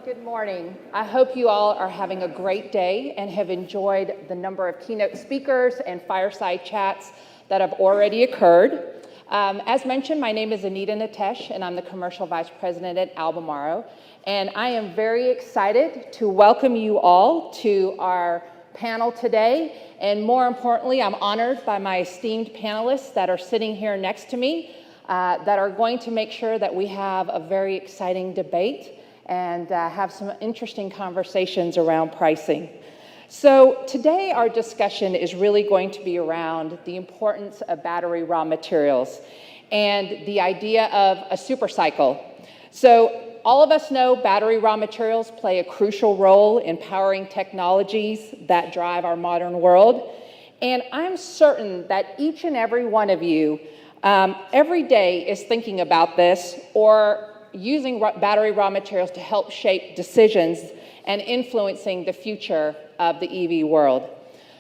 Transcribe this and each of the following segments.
Good morning. I hope you all are having a great day and have enjoyed the number of keynote speakers and fireside chats that have already occurred. As mentioned, my name is Anita Natesh, and I'm the Commercial Vice President at Albemarle. And I am very excited to welcome you all to our panel today. And more importantly, I'm honored by my esteemed panelists that are sitting here next to me that are going to make sure that we have a very exciting debate and have some interesting conversations around pricing. So today our discussion is really going to be around the importance of battery raw materials and the idea of a super cycle. So all of us know battery raw materials play a crucial role in powering technologies that drive our modern world. And I'm certain that each and every one of you every day is thinking about this or using battery raw materials to help shape decisions and influencing the future of the EV world.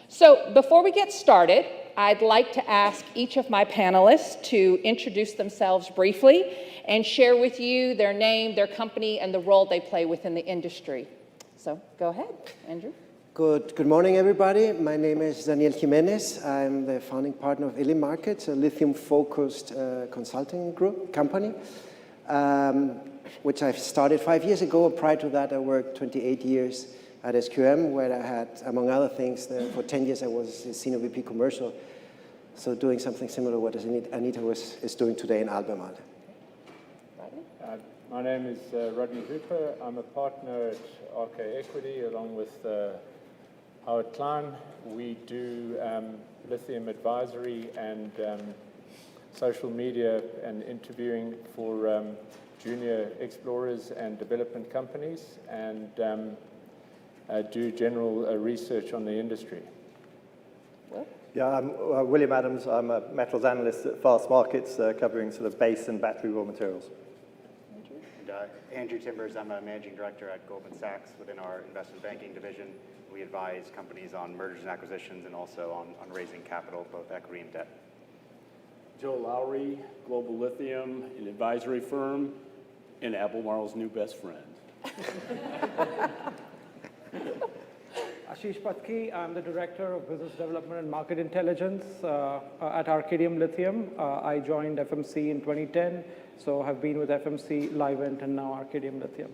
So before we get started, I'd like to ask each of my panelists to introduce themselves briefly and share with you their name, their company, and the role they play within the industry. So go ahead, Andrew. Good morning, everybody. My name is Daniel Jimenez. I'm the founding partner of Fastmarkets, a lithium-focused consulting company, which I started 5 years ago. Prior to that, I worked 28 years at SQM, where I had, among other things, for 10 years I was Senior VP Commercial, so doing something similar to what Anita is doing today in Albemarle. My name is Rodney Hooper. I'm a partner at RK Equity, along with Howard Klein. We do lithium advisory and social media and interviewing for junior explorers and development companies, and do general research on the industry. Yeah, I'm William Adams. I'm a metals analyst at Fastmarkets, covering sort of base and battery raw materials. And, Andrew Timbers, I'm a managing director at Goldman Sachs within our investment banking division. We advise companies on mergers and acquisitions and also on raising capital, both equity and debt. Joe Lowry, Global Lithium, an advisory firm, and Albemarle's new best friend. Ashish Patki, I'm the Director of Business Development and Market Intelligence at Arcadium Lithium. I joined FMC in 2010, so have been with FMC, Livent, and now Arcadium Lithium.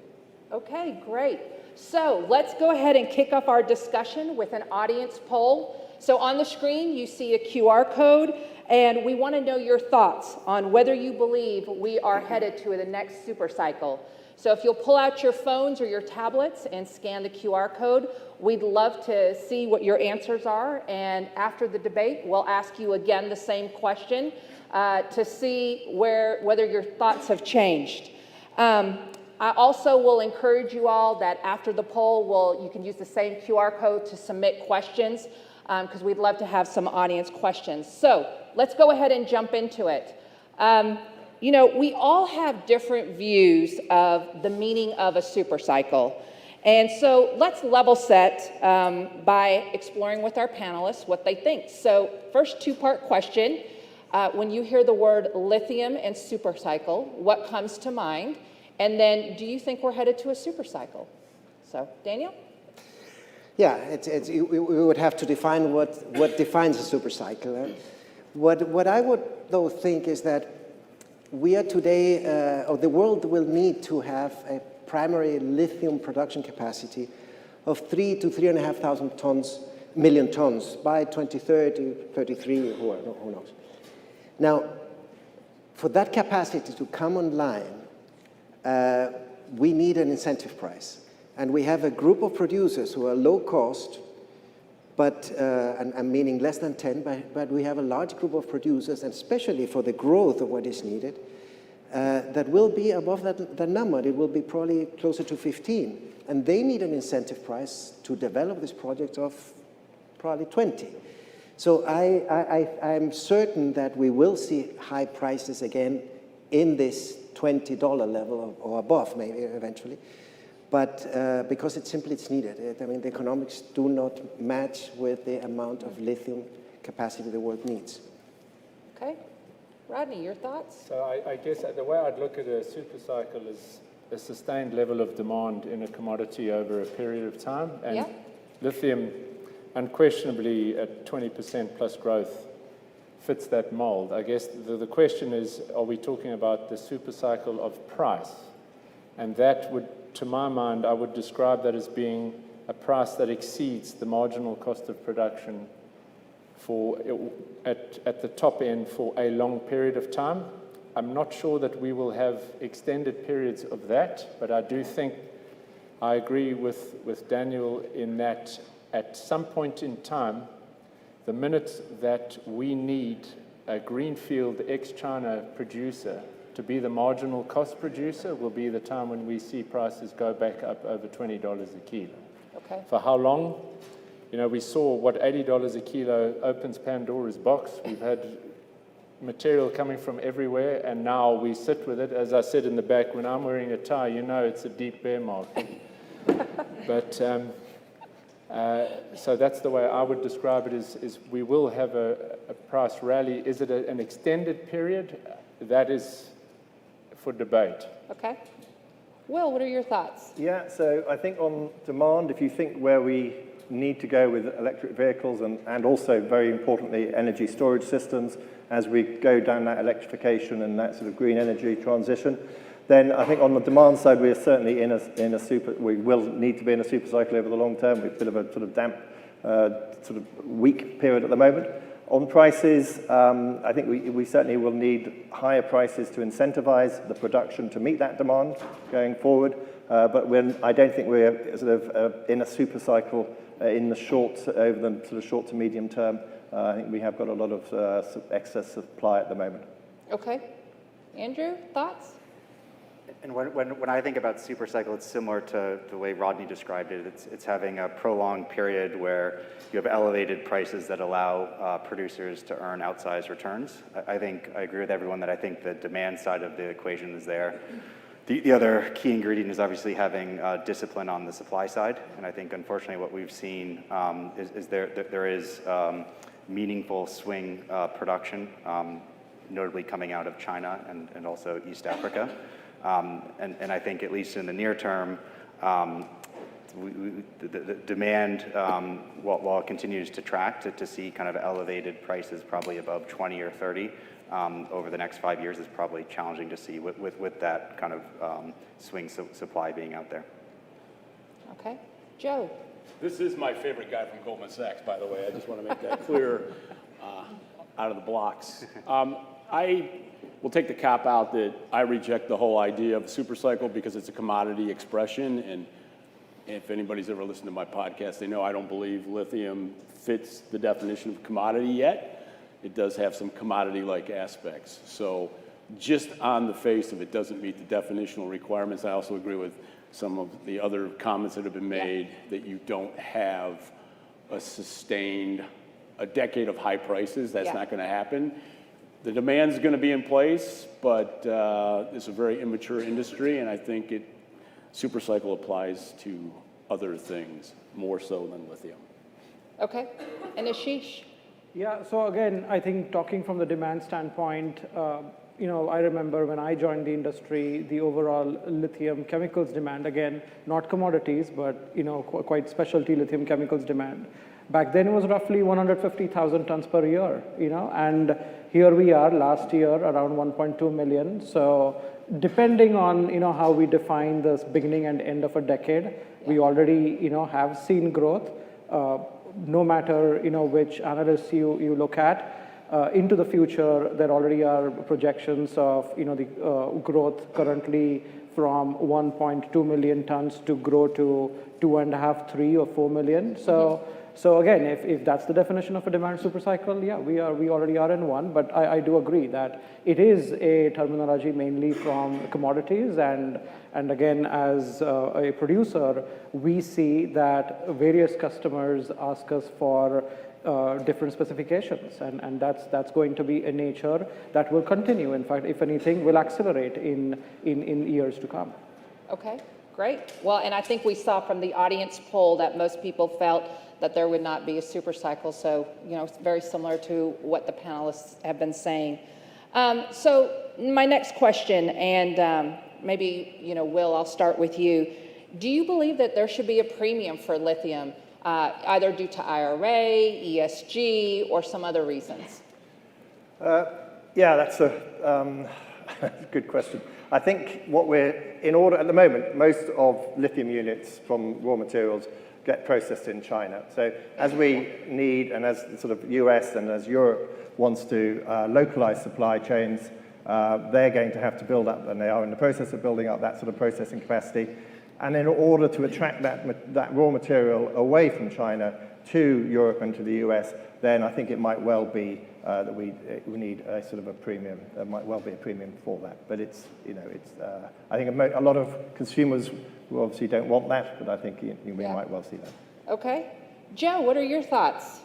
Okay, great. So let's go ahead and kick off our discussion with an audience poll. So on the screen, you see a QR code, and we want to know your thoughts on whether you believe we are headed to the next super cycle. So if you'll pull out your phones or your tablets and scan the QR code, we'd love to see what your answers are. And after the debate, we'll ask you again the same question to see whether your thoughts have changed. I also will encourage you all that after the poll, you can use the same QR code to submit questions, because we'd love to have some audience questions. So let's go ahead and jump into it. You know, we all have different views of the meaning of a super cycle. And so let's level set by exploring with our panelists what they think. So first two-part question. When you hear the word lithium and super cycle, what comes to mind? And then, do you think we're headed to a super cycle? So, Daniel? Yeah, we would have to define what defines a super cycle. What I would, though, think is that we are today, or the world will need to have a primary lithium production capacity of 3 to 3,500 million tons by 2030, 33, who knows. Now, for that capacity to come online, we need an incentive price. And we have a group of producers who are low cost, but, and I'm meaning less than 10, but we have a large group of producers, and especially for the growth of what is needed, that will be above that number. It will be probably closer to 15. And they need an incentive price to develop this project of probably 20. So I'm certain that we will see high prices again in this $20 level or above, maybe eventually. But because it's needed. I mean, the economics do not match with the amount of lithium capacity the world needs. Okay. Rodney, your thoughts? So I guess the way I'd look at a super cycle is a sustained level of demand in a commodity over a period of time. And Yeah. lithium, unquestionably, at 20% plus growth, fits that mold. I guess the question is, are we talking about the super cycle of price? And that would, to my mind, I would describe that as being a price that exceeds the marginal cost of production for at the top end for a long period of time. I'm not sure that we will have extended periods of that, but I do think I agree with Daniel in that at some point in time, the minute that we need a greenfield ex-China producer to be the marginal cost producer will be the time when we see prices go back up over $20 a kilo. Okay. For how long? You know, we saw what $80 a kilo opens Pandora's box. We've had material coming from everywhere, and now we sit with it. As I said in the back, when I'm wearing a tie, you know it's a deep bear market. But so that's the way I would describe it, is we will have a price rally. Is it an extended period? That is for debate. Okay. Will, what are your thoughts? Yeah, so I think on demand, if you think where we need to go with electric vehicles and also, very importantly, energy storage systems as we go down that electrification and that sort of green energy transition, then I think on the demand side, we are certainly we will need to be in a super cycle over the long term. We're a bit of a sort of damp, sort of weak period at the moment. On prices, I think we certainly will need higher prices to incentivize the production to meet that demand going forward. But I don't think we're sort of in a super cycle over the sort of short to medium term. I think we have got a lot of excess supply at the moment. Okay. Andrew, thoughts? And when I think about super cycle, it's similar to the way Rodney described it. It's having a prolonged period where you have elevated prices that allow producers to earn outsized returns. I agree with everyone that I think the demand side of the equation is there. The other key ingredient is obviously having discipline on the supply side. And I think, unfortunately, what we've seen is there is meaningful swing production, notably coming out of China and also East Africa. And I think, at least in the near term, the demand, while it continues to track to see kind of elevated prices probably above 20 or 30 over the next 5 years is probably challenging to see with that kind of swing supply being out there. Okay. Joe? This is my favorite guy from Goldman Sachs, by the way. I just want to make that clear out of the blocks. I will take the cop out that I reject the whole idea of super cycle because it's a commodity expression. And if anybody's ever listened to my podcast, they know I don't believe lithium fits the definition of commodity yet. It does have some commodity-like aspects. So just on the face of it doesn't meet the definitional requirements. I also agree with some of the other comments that have been made that you don't have a decade of high prices. That's not going to happen. The demand's going to be in place, but it's a very immature industry, and I think super cycle applies to other things more so than lithium. Okay. And Ashish? Yeah, so again, I think talking from the demand standpoint, I remember when I joined the industry, the overall lithium chemicals demand, again, not commodities, but quite specialty lithium chemicals demand. Back then it was roughly 150,000 tons per year, and here we are last year around 1.2 million. So depending on, how we define this beginning and end of a decade, we already, have seen growth. No matter, which analysts you look at, into the future, there already are projections of, the growth currently from 1.2 million tons to grow to 2.5, 3 or 4 million. So again, if that's the definition of a demand supercycle, yeah, we already are in one. But I do agree that it is a terminology mainly from commodities, and again, as a producer, we see that various customers ask us for different specifications, and that's going to be a nature that will continue. In fact, if anything, will accelerate in years to come. Okay, great. Well, and I think we saw from the audience poll that most people felt that there would not be a super cycle. So, it's very similar to what the panelists have been saying. So my next question, and maybe, Will, I'll start with you. Do you believe that there should be a premium for lithium, either due to IRA, ESG, or some other reasons? Yeah, that's a good question. I think at the moment, most of lithium units from raw materials get processed in China. So as we need, and as the sort of US and as Europe wants to localize supply chains, they're going to have to build up, and they are in the process of building up that sort of processing capacity. And in order to attract that raw material away from China to Europe and to the US, then I think it might well be that we need a sort of a premium. There might well be a premium for that. But I think a lot of consumers who obviously don't want that, but I think we might well see that. Okay. Joe, what are your thoughts?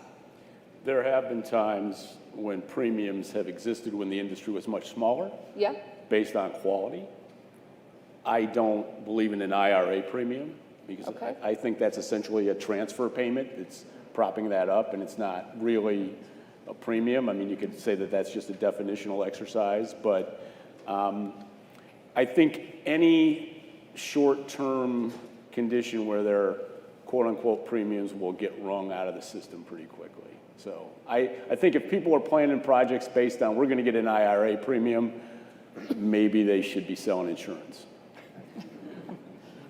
There have been times when premiums have existed when the industry was much smaller, Yeah. based on quality. I don't believe in an IRA premium because Okay. I think that's essentially a transfer payment. It's propping that up, and it's not really a premium. I mean, you could say that that's just a definitional exercise, but I think any short-term condition where there are quote-unquote premiums will get wrung out of the system pretty quickly. So I think if people are planning projects based on we're going to get an IRA premium, maybe they should be selling insurance.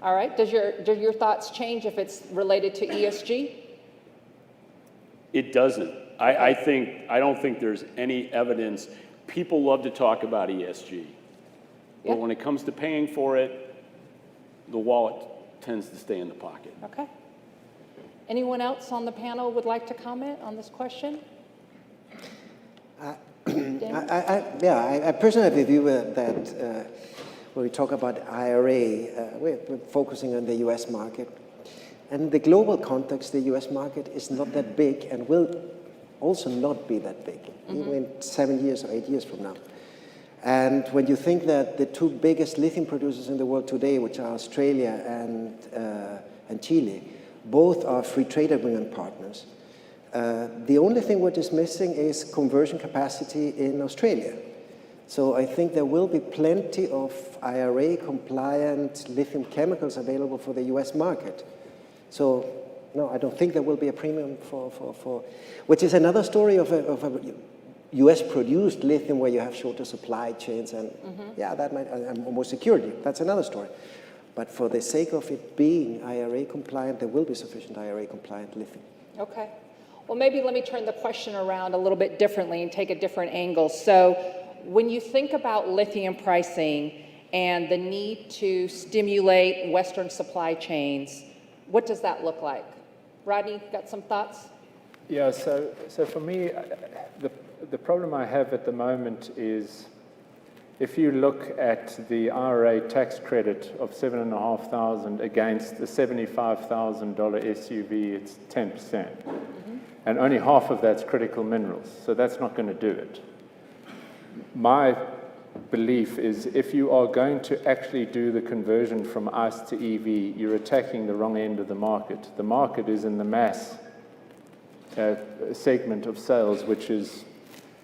All right. Do your thoughts change if it's related to ESG? It doesn't. I don't think there's any evidence. People love to talk about ESG, Yeah. but when it comes to paying for it, the wallet tends to stay in the pocket. Okay. Anyone else on the panel would like to comment on this question? I personally have a view that when we talk about IRA, we're focusing on the US market. And in the global context, the US market is not that big and will also not be that big, even in 7 years or 8 years from now. And when you think that the two biggest lithium producers in the world today, which are Australia and Chile, both are free trade agreement partners, the only thing which is missing is conversion capacity in Australia. So I think there will be plenty of IRA-compliant lithium chemicals available for the US market. So, no, I don't think there will be a premium for which is another story of a US-produced lithium where you have shorter supply chains and, that might, and more security. That's another story. But for the sake of it being IRA-compliant, there will be sufficient IRA-compliant lithium. Okay. Well, maybe let me turn the question around a little bit differently and take a different angle. So when you think about lithium pricing and the need to stimulate Western supply chains, what does that look like? Rodney, got some thoughts? Yeah, so for me, the problem I have at the moment is if you look at the IRA tax credit of $7,500 against the $75,000 SUV, it's 10%. And only half of that's critical minerals, so that's not going to do it. My belief is if you are going to actually do the conversion from ICE to EV, you're attacking the wrong end of the market. The market is in the mass segment of sales, which is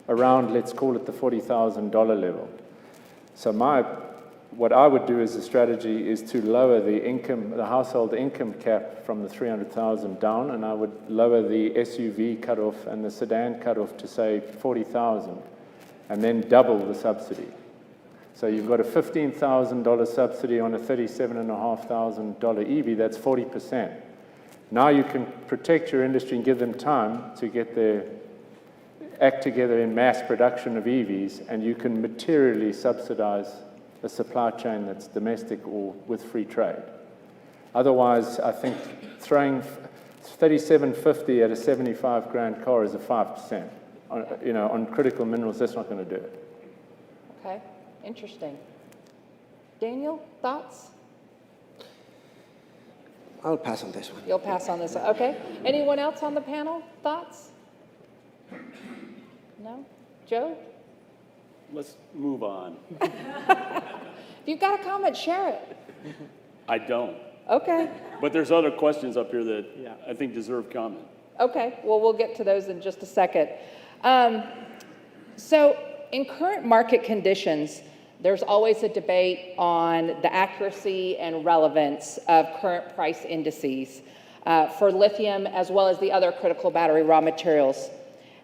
around, let's call it the $40,000 level. So what I would do as a strategy is to lower the household income cap from the 300,000 down, and I would lower the SUV cutoff and the sedan cutoff to say 40,000, and then double the subsidy. So you've got a $15,000 subsidy on a $37,500 EV, that's 40%. Now you can protect your industry and give them time to get their act together in mass production of EVs, and you can materially subsidize a supply chain that's domestic or with free trade. Otherwise, I think throwing $3,750 at a 75 grand car is a 5%. On critical minerals, that's not going to do it. Okay, interesting. Daniel, thoughts? I'll pass on this one. You'll pass on this one. Okay. Anyone else on the panel? Thoughts? No? Joe? Let's move on. If you've got a comment, share it. I don't. Okay. But there's other questions up here that I think deserve comment. Okay. Well, we'll get to those in just a second. So in current market conditions, there's always a debate on the accuracy and relevance of current price indices for lithium as well as the other critical battery raw materials.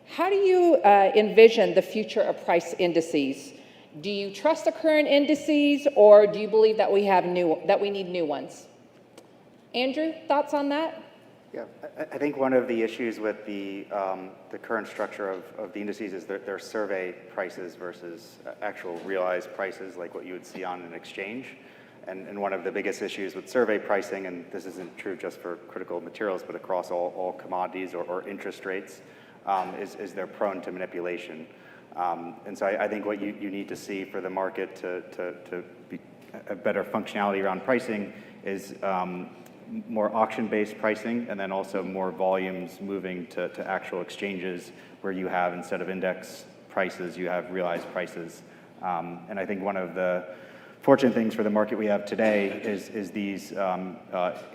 How do you envision the future of price indices? Do you trust the current indices, or do you believe that we need new ones? Andrew, thoughts on that? Yeah, I think one of the issues with the current structure of the indices is that they're survey prices versus actual realized prices, like what you would see on an exchange. And one of the biggest issues with survey pricing, and this isn't true just for critical materials, but across all commodities or interest rates, is they're prone to manipulation. And so I think what you need to see for the market to be a better functionality around pricing is more auction-based pricing, and then also more volumes moving to actual exchanges where you have, instead of index prices, you have realized prices. And I think one of the fortunate things for the market we have today is these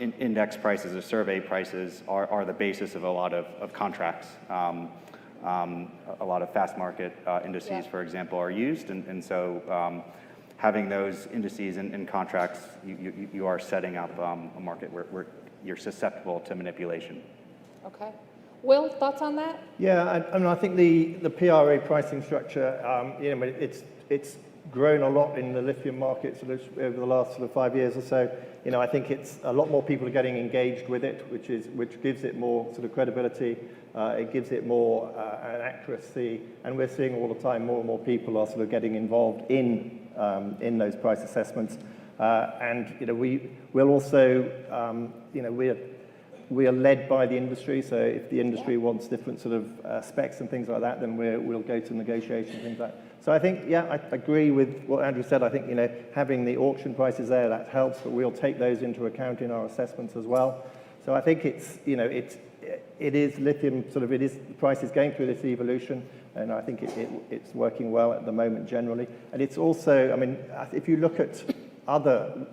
index prices or survey prices are the basis of a lot of contracts. A lot of fast market indices, for example, are used, and so having those indices in contracts, you are setting up a market where you're susceptible to manipulation. Okay. Will, thoughts on that? Yeah, I think the PRA pricing structure, it's grown a lot in the lithium market sort of over the last sort of 5 years or so. I think it's a lot more people are getting engaged with it, which gives it more sort of credibility. It gives it more an accuracy, and we're seeing all the time more and more people are sort of getting involved in those price assessments. And we'll also, we are led by the industry. So if the industry wants different sort of specs and things like that, then we'll go to negotiation, things like that. So I think, yeah, I agree with what Andrew said. I think, having the auction prices there, that helps, but we'll take those into account in our assessments as well. So I think it is lithium the price is going through this evolution, and I think it's working well at the moment generally. And it's also, if you look at other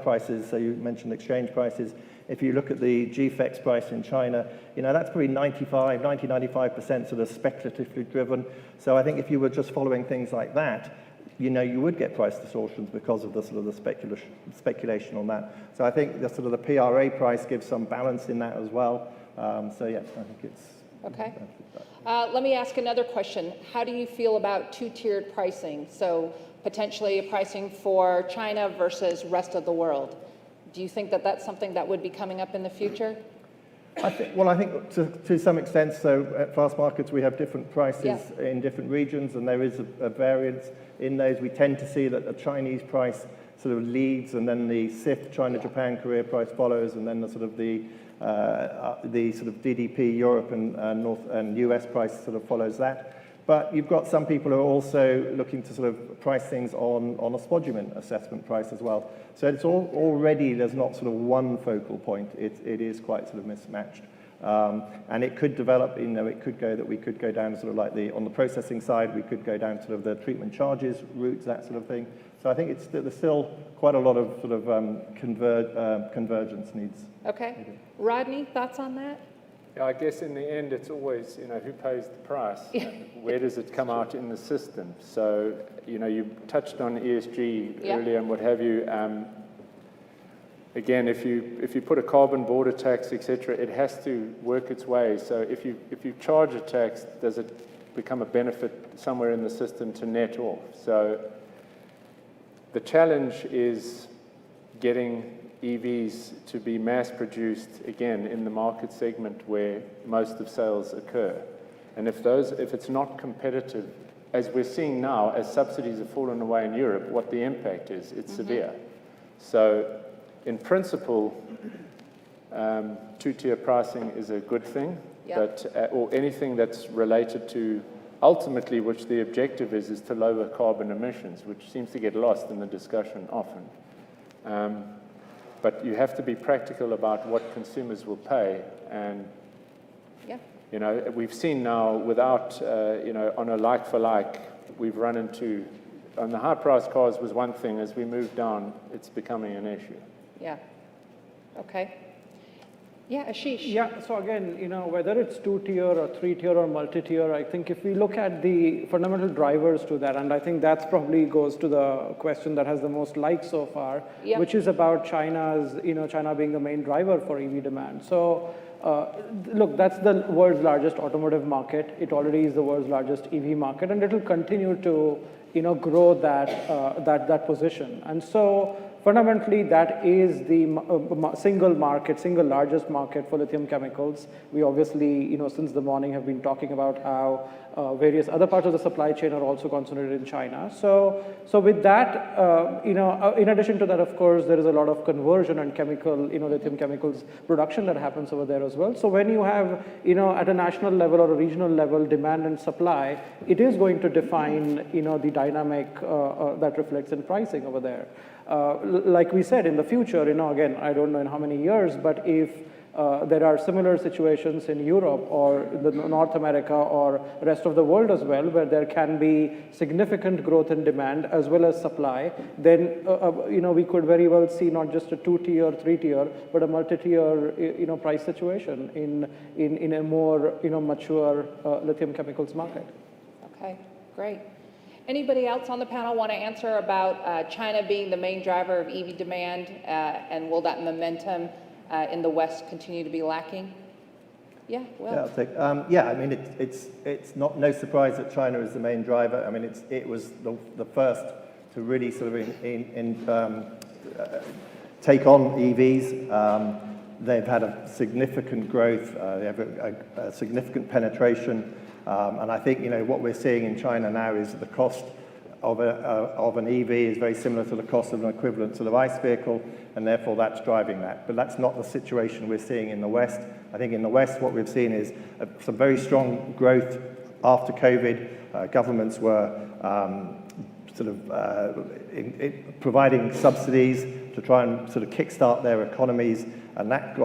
prices, so you mentioned exchange prices, if you look at the GFEX price in China, that's probably 95% sort of speculatively driven. So I think if you were just following things like that, you would get price distortions because of the sort of the speculation on that. So I think the sort of the PRA price gives some balance in that as well. So yeah, I think it's... Okay. Let me ask another question. How do you feel about two-tiered pricing? So potentially pricing for China versus rest of the world. Do you think that that's something that would be coming up in the future? I think to some extent, so at Fastmarkets we have different prices in different regions, and there is a variance in those. We tend to see that the Chinese price sort of leads, and then the CIF, China, Japan, Korea price follows, and then the sort of the DDP Europe and North and US price sort of follows that. But you've got some people who are also looking to sort of price things on a spodumene assessment price as well. So it's already, there's not sort of one focal point. It is quite sort of mismatched. And it could develop, it could go that we could go down sort of like on the processing side, we could go down sort of the treatment charges routes, that sort of thing. So I think there's still quite a lot of sort of convergence needs. Okay. Rodney, thoughts on that? Yeah, I guess in the end, it's always, who pays the price? Where does it come out in the system? So, you touched on ESG earlier and what have you. Again, if you put a carbon border tax, etc., it has to work its way. So if you charge a tax, does it become a benefit somewhere in the system to net off? So the challenge is getting EVs to be mass-produced, again, in the market segment where most of sales occur. And if it's not competitive, as we're seeing now, as subsidies have fallen away in Europe, what the impact is, it's severe. So in principle, two-tier pricing is a good thing, but or anything that's related to, ultimately, which the objective is to lower carbon emissions, which seems to get lost in the discussion often. But you have to be practical about what consumers will pay, and we've seen now without on a like for like, we've run into on the high price cars was one thing. As we move down, it's becoming an issue. Yeah. Okay. Yeah, Ashish. Yeah, so again, whether it's two-tier or three-tier or multi-tier, I think if we look at the fundamental drivers to that, and I think that's probably goes to the question that has the most likes so far, Yep. which is about China being the main driver for EV demand. So look, that's the world's largest automotive market. It already is the world's largest EV market, and it will continue to grow that position. And so fundamentally, that is the single largest market for lithium chemicals. We obviously, since the morning have been talking about how various other parts of the supply chain are also concentrated in China. So with that, in addition to that, of course, there is a lot of conversion and lithium chemicals production that happens over there as well. So when you have, at a national level or a regional level, demand and supply, it is going to define, the dynamic that reflects in pricing over there. Like we said, in the future, again, I don't know in how many years, but if there are similar situations in Europe or North America or rest of the world as well, where there can be significant growth in demand as well as supply, then we could very well see not just a two-tier, three-tier, but a multi-tier price situation in a more mature lithium chemicals market. Okay, great. Anybody else on the panel want to answer about China being the main driver of EV demand, and will that momentum in the West continue to be lacking? Yeah, Will. Yeah, I'll take. I mean, it's no surprise that China is the main driver. I mean, it was the first to really sort of take on EVs. They've had a significant growth. They have a significant penetration. And I think, what we're seeing in China now is that the cost of an EV is very similar to the cost of an equivalent sort of ICE vehicle, and therefore that's driving that. But that's not the situation we're seeing in the West. I think in the West, what we've seen is some very strong growth after COVID. Governments were providing subsidies to try and sort of kickstart their economies, and that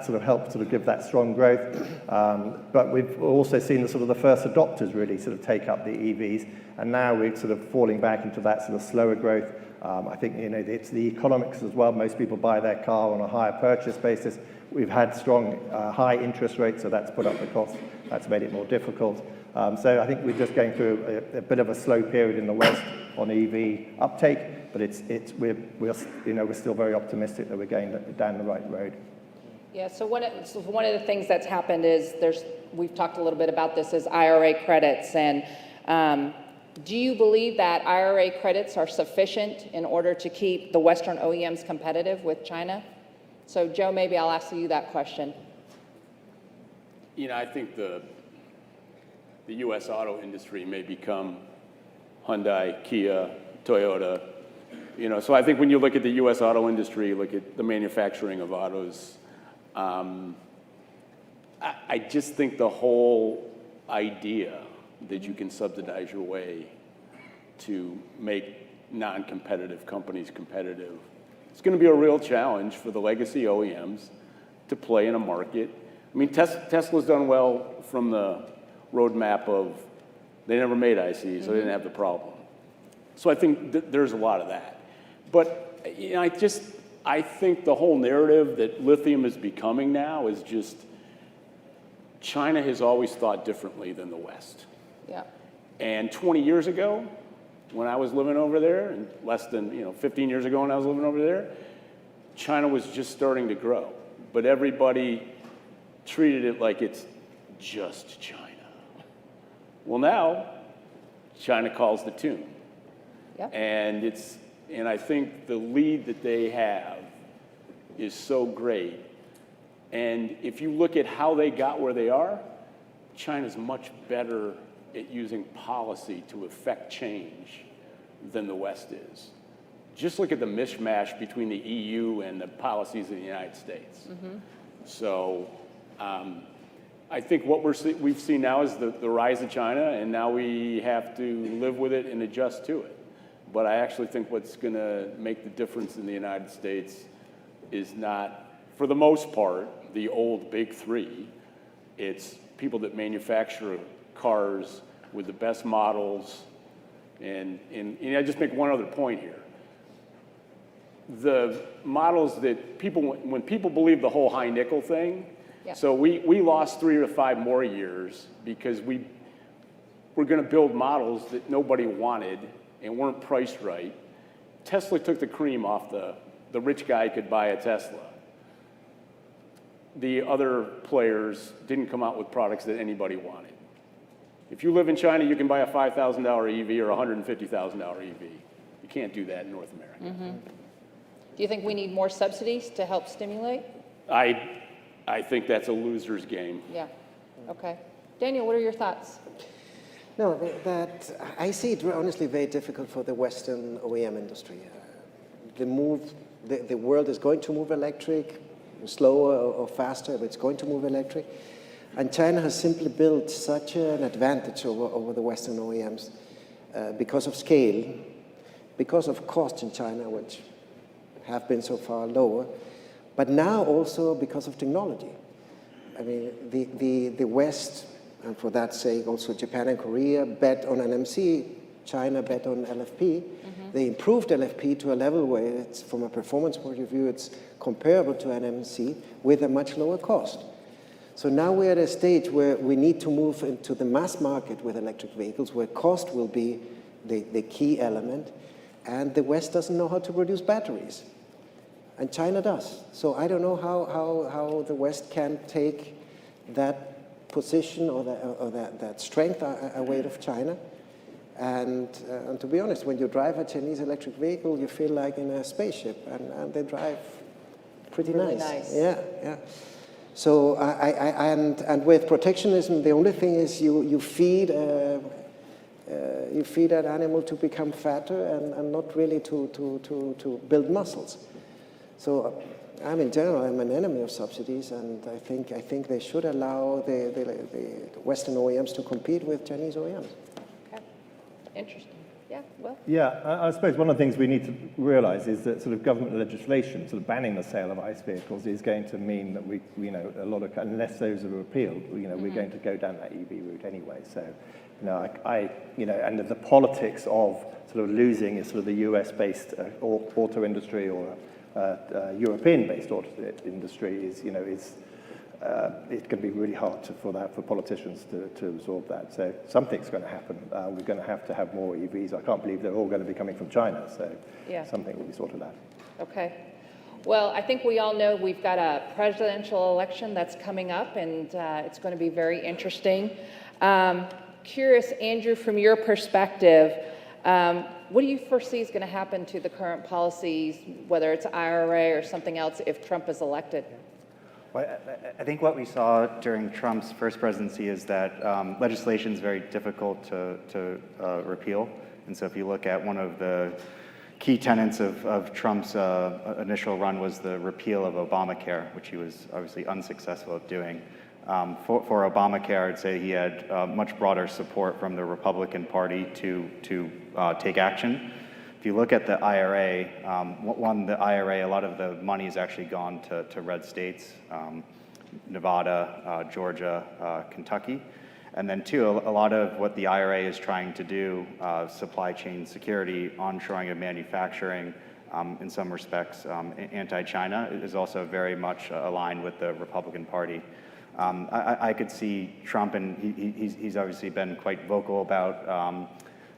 sort of helped sort of give that strong growth. But we've also seen the first adopters really sort of take up the EVs, and now we're sort of falling back into that sort of slower growth. I think it's the economics as well. Most people buy their car on a hire purchase basis. We've had strong high interest rates, so that's put up the cost. That's made it more difficult. So I think we're just going through a bit of a slow period in the West on EV uptake, but we're still very optimistic that we're going down the right road. Yeah, so one of the things that's happened is we've talked a little bit about this, is IRA credits. And do you believe that IRA credits are sufficient in order to keep the Western OEMs competitive with China? So Joe, maybe I'll ask you that question. I think the U.S. auto industry may become Hyundai, Kia, Toyota. So I think when you look at the U.S. auto industry, look at the manufacturing of autos, I just think the whole idea that you can subsidize your way to make non-competitive companies competitive, it's going to be a real challenge for the legacy OEMs to play in a market. I mean, Tesla's done well from the roadmap of they never made ICE, so they didn't have the problem. So I think there's a lot of that. But I think the whole narrative that lithium is becoming now is just China has always thought differently than the West. Yeah. And 20 years ago, when I was living over there, and less than 15 years ago when I was living over there, China was just starting to grow. But everybody treated it like it's just China. Well, now China calls the tune. Yep. And I think the lead that they have is so great. And if you look at how they got where they are, China's much better at using policy to affect change than the West is. Just look at the mishmash between the EU and the policies of the United States. Mm-hmm. So I think what we've seen now is the rise of China, and now we have to live with it and adjust to it. But I actually think what's going to make the difference in the United States is not, for the most part, the old big three. It's people that manufacture cars with the best models. And I just make one other point here. the models that people, when people believe the whole high nickel thing, Yeah. so we lost 3 to 5 more years because we're going to build models that nobody wanted and weren't priced right. Tesla took the cream off the rich guy could buy a Tesla. The other players didn't come out with products that anybody wanted. If you live in China, you can buy a $5,000 EV or a $150,000 EV. You can't do that in North America. Mm-hmm. Do you think we need more subsidies to help stimulate? I think that's a loser's game. Yeah, okay. Daniel, what are your thoughts? No, I see it honestly very difficult for the Western OEM industry. The world is going to move electric, slower or faster, but it's going to move electric. And China has simply built such an advantage over the Western OEMs because of scale, because of cost in China, which have been so far lower, but now also because of technology. I mean, the West, and for that sake also Japan and Korea, bet on NMC, China bet on LFP. Mm-hmm. They improved LFP to a level where it's, from a performance point of view, it's comparable to NMC with a much lower cost. So now we're at a stage where we need to move into the mass market with electric vehicles, where cost will be the key element, and the West doesn't know how to produce batteries, and China does. So I don't know how the West can take that position or that strength away of China. And to be honest, when you drive a Chinese electric vehicle, you feel like in a spaceship, and they drive pretty really nice. Yeah. So and with protectionism, the only thing is you feed an animal to become fatter and not really to build muscles. So in general, I'm an enemy of subsidies, and I think they should allow the Western OEMs to compete with Chinese OEMs. Okay, interesting. Yeah, well. Yeah, I suppose one of the things we need to realize is that sort of government legislation, sort of banning the sale of ICE vehicles, is going to mean that we, a lot of, unless those are repealed, Mm-hmm. we're going to go down that EV route anyway. So, and the politics of sort of losing is sort of the US-based auto industry or European-based auto industry is, it can be really hard for politicians to absorb that. So something's going to happen. We're going to have more EVs. I can't believe they're all going to be coming from China. So yeah. Something will be sorted out. Okay. Well, I think we all know we've got a presidential election that's coming up, and it's going to be very interesting. Curious, Andrew, from your perspective, what do you foresee is going to happen to the current policies, whether it's IRA or something else, if Trump is elected? Well, I think what we saw during Trump's first presidency is that legislation is very difficult to repeal. And so if you look at one of the key tenets of Trump's initial run was the repeal of Obamacare, which he was obviously unsuccessful at doing. For Obamacare, I'd say he had much broader support from the Republican Party to take action. If you look at the IRA, the IRA, a lot of the money has actually gone to red states, Nevada, Georgia, Kentucky. And then two, a lot of what the IRA is trying to do, supply chain security, onshoring of manufacturing, in some respects, anti-China, is also very much aligned with the Republican Party. I could see Trump, and he's obviously been quite vocal about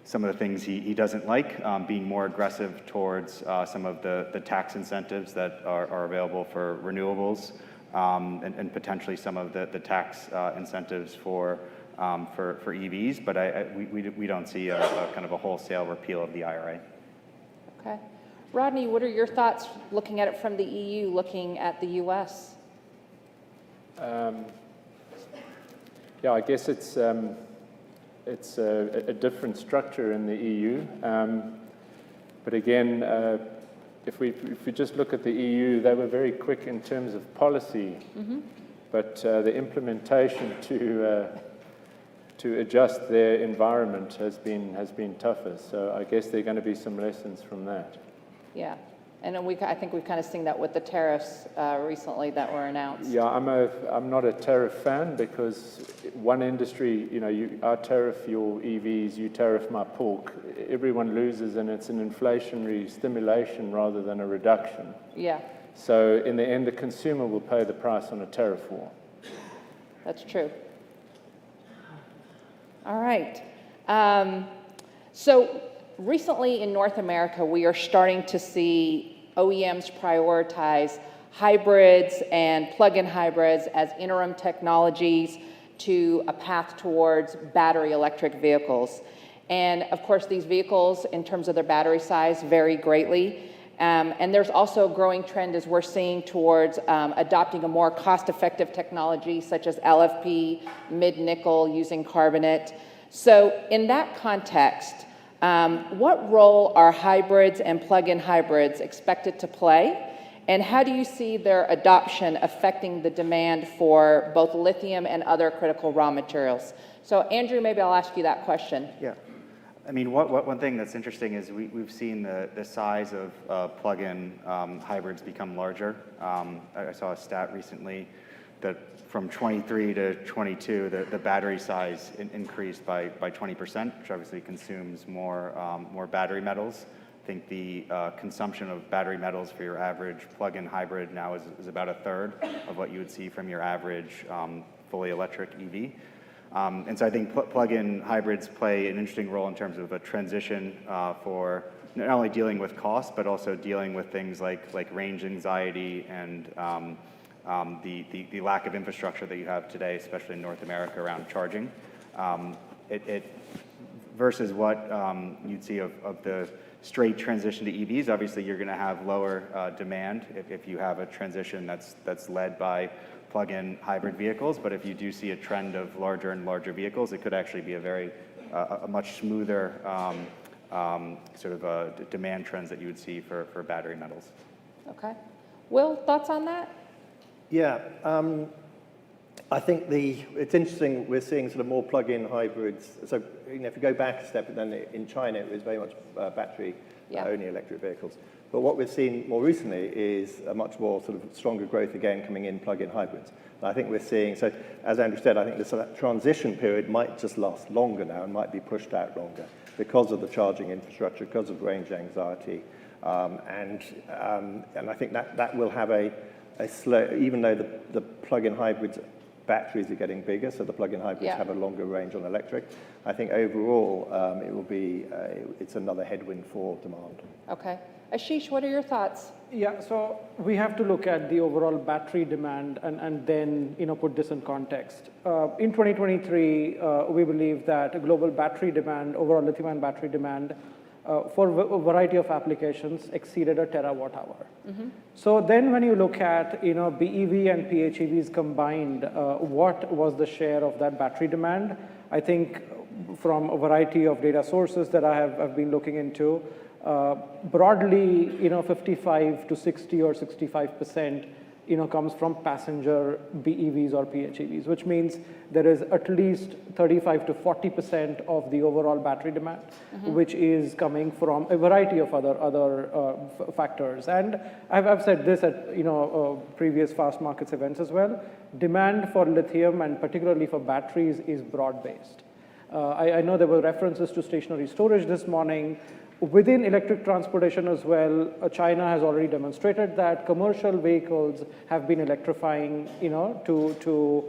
some of the things he doesn't like, being more aggressive towards some of the tax incentives that are available for renewables, and potentially some of the tax incentives for EVs, but we don't see a kind of a wholesale repeal of the IRA. Okay. Rodney, what are your thoughts looking at it from the EU, looking at the US? Yeah, I guess it's a different structure in the EU. But again, if we just look at the EU, they were very quick in terms of policy, but the implementation to adjust their environment has been tougher. So I guess there are going to be some lessons from that. Yeah. And then I think we've kind of seen that with the tariffs recently that were announced. Yeah, I'm not a tariff fan because one industry, I tariff your EVs, you tariff my pork. Everyone loses, and it's an inflationary stimulation rather than a reduction. Yeah, So in the end, the consumer will pay the price on a tariff war. that's true. All right. So recently in North America, we are starting to see OEMs prioritize hybrids and plug-in hybrids as interim technologies to a path towards battery electric vehicles. And of course, these vehicles, in terms of their battery size, vary greatly. And there's also a growing trend, as we're seeing, towards adopting a more cost-effective technology, such as LFP, mid-nickel, using carbonate. So in that context, what role are hybrids and plug-in hybrids expected to play? And how do you see their adoption affecting the demand for both lithium and other critical raw materials? So Andrew, maybe I'll ask you that question. Yeah. I mean, one thing that's interesting is we've seen the size of plug-in hybrids become larger. I saw a stat recently that from 23 to 22, the battery size increased by 20%, which obviously consumes more battery metals. I think the consumption of battery metals for your average plug-in hybrid now is about a third of what you would see from your average fully electric EV. And so I think plug-in hybrids play an interesting role in terms of a transition for not only dealing with cost, but also dealing with things like range anxiety and the lack of infrastructure that you have today, especially in North America, around charging. Versus what you'd see of the straight transition to EVs, obviously you're going to have lower demand if you have a transition that's led by plug-in hybrid vehicles. But if you do see a trend of larger and larger vehicles, it could actually be a much smoother sort of demand trends that you would see for battery metals. Okay. Will, thoughts on that? Yeah, I think it's interesting we're seeing sort of more plug-in hybrids. So if you go back a step, then in China it was very much battery-only electric vehicles. But what we've seen more recently is a much more sort of stronger growth again coming in plug-in hybrids. And I think we're seeing, so as Andrew said, I think this transition period might just last longer now and might be pushed out longer because of the charging infrastructure, because of range anxiety. And I think that will have a slow, even though the plug-in hybrids batteries are getting bigger, so the plug-in hybrids have a longer range on electric. I think overall it will be, it's another headwind for demand. Okay. Ashish, what are your thoughts? Yeah, so we have to look at the overall battery demand and then put this in context. In 2023, we believe that global battery demand, overall lithium-ion battery demand, for a variety of applications exceeded a terawatt hour. Mm-hmm. So then when you look at BEV and PHEVs combined, what was the share of that battery demand? I think from a variety of data sources that I've been looking into, broadly 55 to 60 or 65% comes from passenger BEVs or PHEVs, which means there is at least 35 to 40% of the overall battery demand, which is coming from a variety of other factors. And I've said this at previous Fastmarkets events as well. Demand for lithium and particularly for batteries is broad-based. I know there were references to stationary storage this morning. Within electric transportation as well, China has already demonstrated that commercial vehicles have been electrifying, to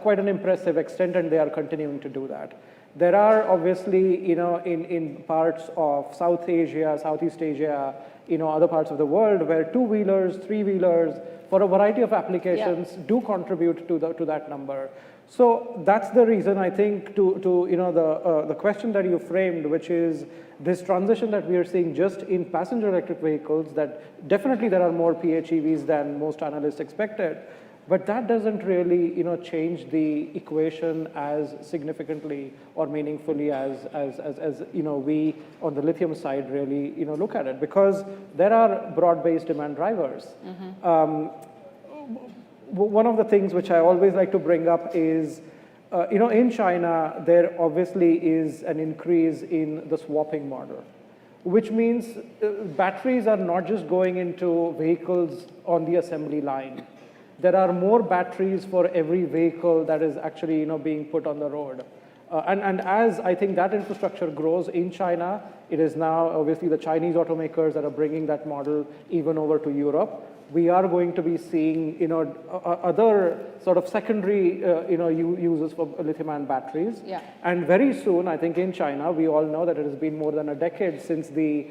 quite an impressive extent, and they are continuing to do that. There are obviously, in parts of South Asia, Southeast Asia, other parts of the world where two-wheelers, three-wheelers, for a variety of applications do contribute to that number. So that's the reason I think to the question that you framed, which is this transition that we are seeing just in passenger electric vehicles, that definitely there are more PHEVs than most analysts expected, but that doesn't really change the equation as significantly or meaningfully as we on the lithium side really look at it, because there are broad-based demand drivers. One of the things which I always like to bring up is, in China, there obviously is an increase in the swapping model, which means batteries are not just going into vehicles on the assembly line. There are more batteries for every vehicle that is actually being put on the road. And as I think that infrastructure grows in China, it is now obviously the Chinese automakers that are bringing that model even over to Europe. We are going to be seeing, other sort of secondary, uses for lithium-ion batteries. Yeah. And very soon, I think in China, we all know that it has been more than a decade since the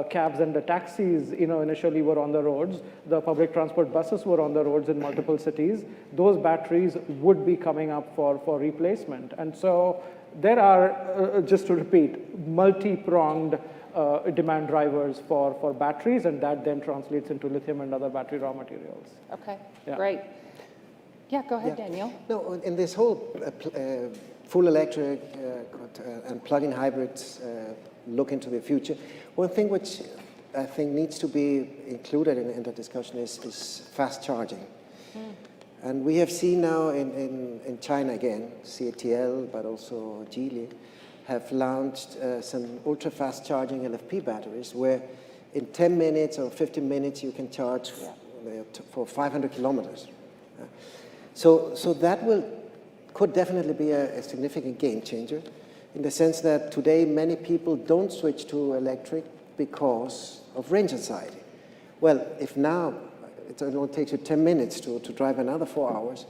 cabs and the taxis, initially were on the roads. The public transport buses were on the roads in multiple cities. Those batteries would be coming up for replacement. And so there are, just to repeat, multi-pronged demand drivers for batteries, and that then translates into lithium and other battery raw materials. Okay, Yeah. great. Yeah, go ahead, Daniel. No, in this whole full electric and plug-in hybrids look into the future, one thing which I think needs to be included in the discussion is fast charging. And we have seen now in China again, CATL, but also Geely, have launched some ultra-fast charging LFP batteries where in 10 minutes or 15 minutes you can charge for 500 kilometers. So that could definitely be a significant game changer in the sense that today many people don't switch to electric because of range anxiety. Well, if now it only takes you 10 minutes to drive another 4 hours,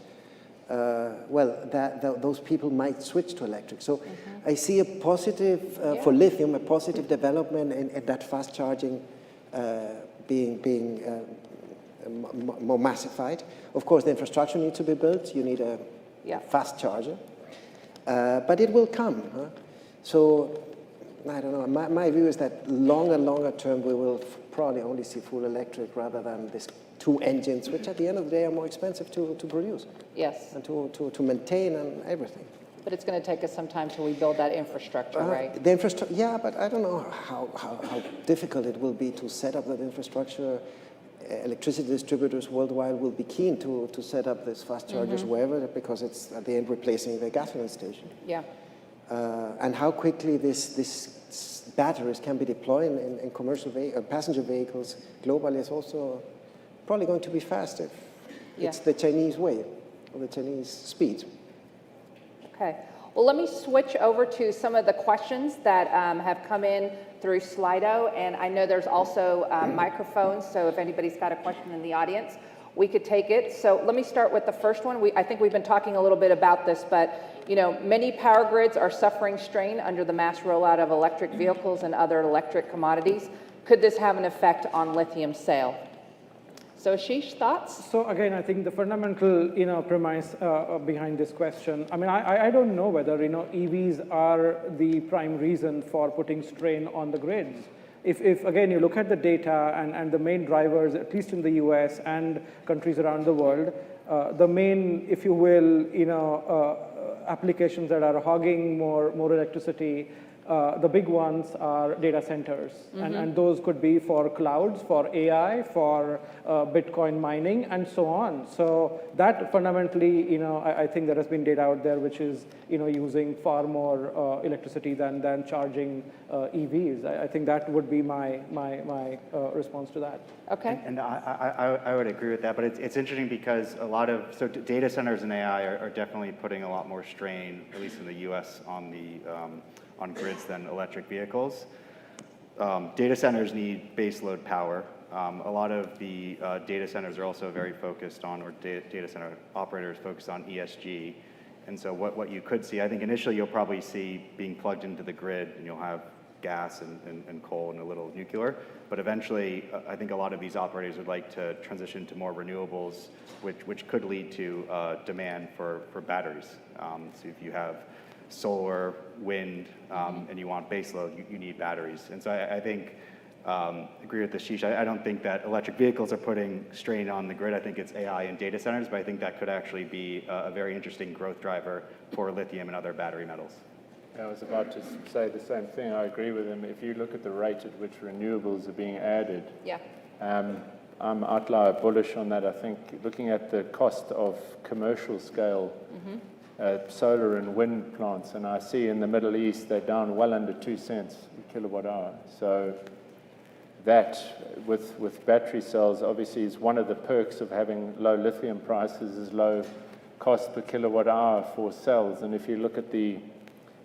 those people might switch to electric. So I see a positive, for lithium, a positive development in that fast charging being more massified. Of course, the infrastructure needs to be built. You need a fast charger. But it will come. Huh? So I don't know. My view is that longer term, we will probably only see full electric rather than this 2 engines, which at the end of the day are more expensive to produce. Yes. And to maintain and everything. But it's going to take us some time till we build that infrastructure, right? The infrastructure, yeah, but I don't know how difficult it will be to set up that infrastructure. Electricity distributors worldwide will be keen to set up these fast chargers wherever, because it's at the end replacing the gasoline station. Yeah. And how quickly these batteries can be deployed in commercial passenger vehicles globally is also probably going to be faster. It's the Chinese way, or the Chinese speed. Okay. Well, let me switch over to some of the questions that have come in through Slido, and I know there's also microphones, so if anybody's got a question in the audience, we could take it. So let me start with the first one. I think we've been talking a little bit about this, but many power grids are suffering strain under the mass rollout of electric vehicles and other electric commodities. Could this have an effect on lithium sale? So Ashish, thoughts? So again, I think the fundamental, premise behind this question, I mean, I don't know whether, EVs are the prime reason for putting strain on the grids. If again, you look at the data and the main drivers, at least in the US and countries around the world, the main, if you will, applications that are hogging more electricity, the big ones are data centers, and those could be for clouds, for AI, for Bitcoin mining, and so on. So that fundamentally, I think there has been data out there which is, using far more electricity than charging EVs. I think that would be my response to that. Okay. And I would agree with that, but it's interesting because so data centers and AI are definitely putting a lot more strain, at least in the US, on grids than electric vehicles. Data centers need baseload power. A lot of the data centers are also very focused on, or data center operators focused on ESG. And so what you could see, I think initially you'll probably see being plugged into the grid, and you'll have gas and coal and a little nuclear. But eventually, I think a lot of these operators would like to transition to more renewables, which could lead to demand for batteries. So if you have solar, wind, and you want baseload, you need batteries. And so I think, agree with Ashish, I don't think that electric vehicles are putting strain on the grid. I think it's AI and data centers, but I think that could actually be a very interesting growth driver for lithium and other battery metals. I was about to say the same thing. I agree with him. If you look at the rate at which renewables are being added, I'm outlier bullish on that. I think looking at the cost of commercial scale solar and wind plants, and I see in the Middle East they're down well under 2 cents, kilowatt hour. So that, with battery cells, obviously is one of the perks of having low lithium prices is low cost per kilowatt hour for cells. And if you look at the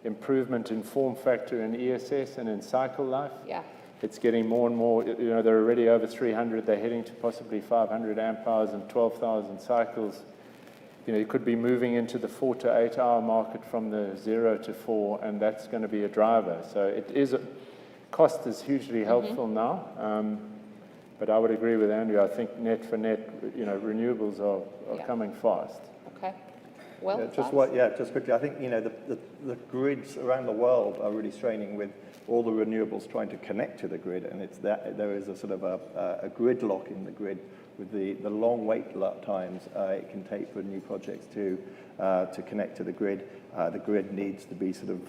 improvement in form factor in ESS and in cycle life, Yeah. it's getting more and more, they're already over 300, they're heading to possibly 500 amp hours and 12,000 cycles. You could be moving into the 4 to 8 hour market from the 0 to 4, and that's going to be a driver. So it is, cost is hugely helpful now, but I would agree with Andrew. I think net for net, renewables are coming fast. Okay. Well, just quickly, I think, the grids around the world are really straining with all the renewables trying to connect to the grid, and there is a sort of a gridlock in the grid with the long wait times it can take for new projects to connect to the grid. The grid needs to be sort of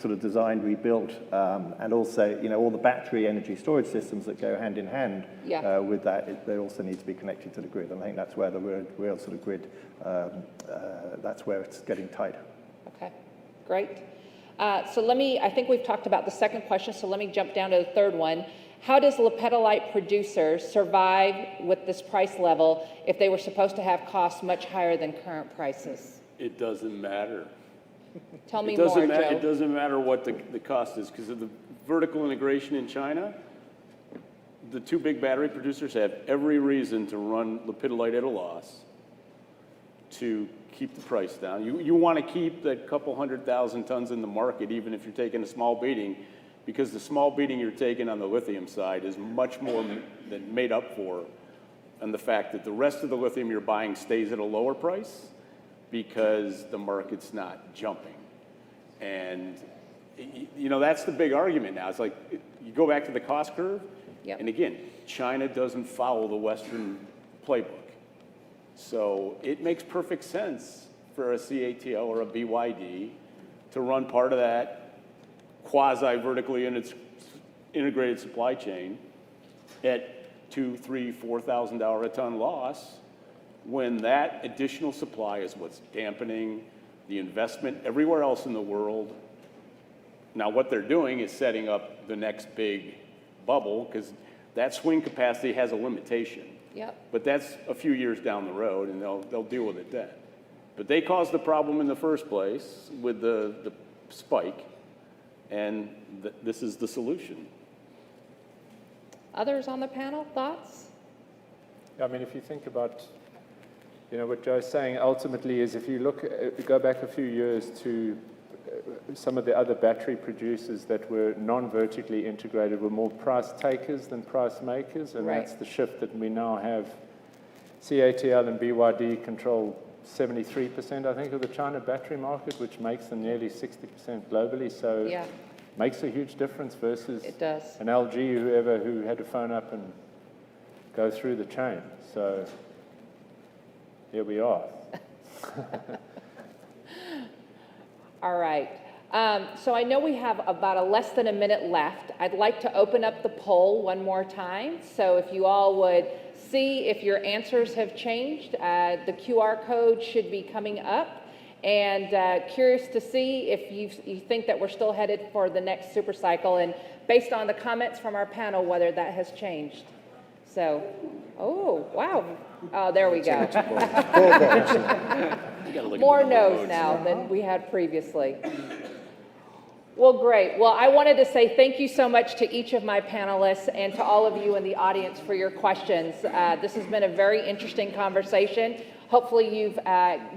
sort of designed, rebuilt, and also, all the battery energy storage systems that go hand in hand with that, they also need to be connected to the grid. And I think that's where the real sort of grid, that's where it's getting tight. Okay, great. So I think we've talked about the second question, so let me jump down to the third one. How does lepidolite producers survive with this price level if they were supposed to have costs much higher than current prices? It doesn't matter. Tell me more, Joe. It doesn't matter what the cost is, because of the vertical integration in China. The two big battery producers have every reason to run lepidolite at a loss to keep the price down. You want to keep that couple 100,000 tons in the market, even if you're taking a small beating, because the small beating you're taking on the lithium side is much more than made up for, and the fact that the rest of the lithium you're buying stays at a lower price because the market's not jumping. And that's the big argument now. It's like, you go back to the cost curve, and again, China doesn't follow the Western playbook. So it makes perfect sense for a CATL or a BYD to run part of that quasi-vertically integrated supply chain at $2,000, $3,000, $4,000 a ton loss, when that additional supply is what's dampening the investment everywhere else in the world. Now, what they're doing is setting up the next big bubble, because that swing capacity has a limitation. But that's a few years down the road, and they'll deal with it then. But they caused the problem in the first place with the spike, and this is the solution. Others on the panel, thoughts? I mean, if you think about, what Joe's saying ultimately is, if you go back a few years to some of the other battery producers that were non-vertically integrated were more price takers than price makers, and that's the shift that we now have. CATL and BYD control 73%, I think, of the China battery market, which makes them nearly 60% globally. So makes a huge difference versus an LG, who had to phone up and go through the chain. So here we are. All right. So I know we have about less than a minute left. I'd like to open up the poll one more time. So if you all would see if your answers have changed, the QR code should be coming up. And curious to see if you think that we're still headed for the next super cycle, and based on the comments from our panel, whether that has changed. So, oh, wow. Oh, there we go. More no's now than we had previously. Well, great. Well, I wanted to say thank you so much to each of my panelists and to all of you in the audience for your questions. This has been a very interesting conversation. Hopefully you've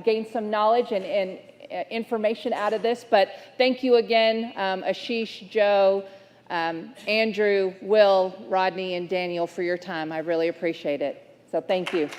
gained some knowledge and information out of this, but thank you again, Ashish, Joe, Andrew, Will, Rodney, and Daniel for your time. I really appreciate it. So thank you.